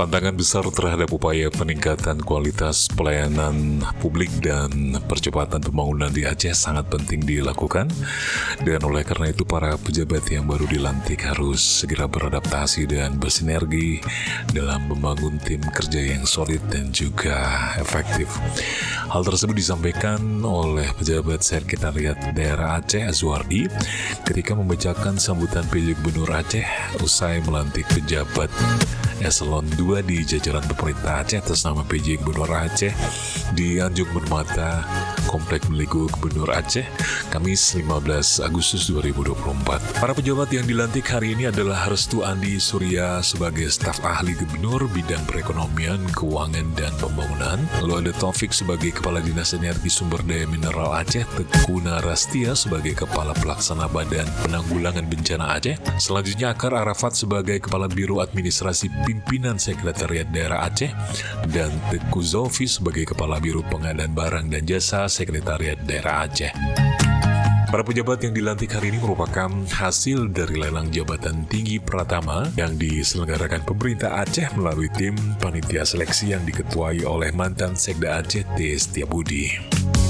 Tantangan besar terhadap upaya peningkatan kualitas pelayanan publik dan percepatan pembangunan di Aceh sangat penting dilakukan. Dan oleh karena itu para pejabat yang baru dilantik harus segera beradaptasi dan bersinergi dalam membangun tim kerja yang solid dan juga efektif. Hal tersebut disampaikan oleh pejabat Sekretariat Daerah Aceh Azwardi ketika membacakan sambutan PJ Gubernur Aceh usai melantik pejabat Eselon 2 di jajaran pemerintah Aceh atas nama PJ Gubernur Aceh di Anjung Permata, Komplek Meligo Gubernur Aceh, Kamis 15 Agustus 2024. Para pejabat yang dilantik hari ini adalah Restu Andi Surya sebagai staf ahli gubernur bidang perekonomian, keuangan, dan pembangunan. Lalu ada Taufik sebagai Kepala Dinas Energi Sumber Daya Mineral Aceh, Teguh Narastia sebagai Kepala Pelaksana Badan Penanggulangan Bencana Aceh. Selanjutnya Akar Arafat sebagai Kepala Biro Administrasi Pimpinan Sekretariat Daerah Aceh, dan Teguh Zulfi sebagai Kepala Biro Pengadaan Barang dan Jasa Sekretariat Daerah Aceh. Para pejabat yang dilantik hari ini merupakan hasil dari lelang jabatan tinggi Pratama yang diselenggarakan pemerintah Aceh melalui tim panitia seleksi yang diketuai oleh mantan Sekda Aceh T. Setiabudi.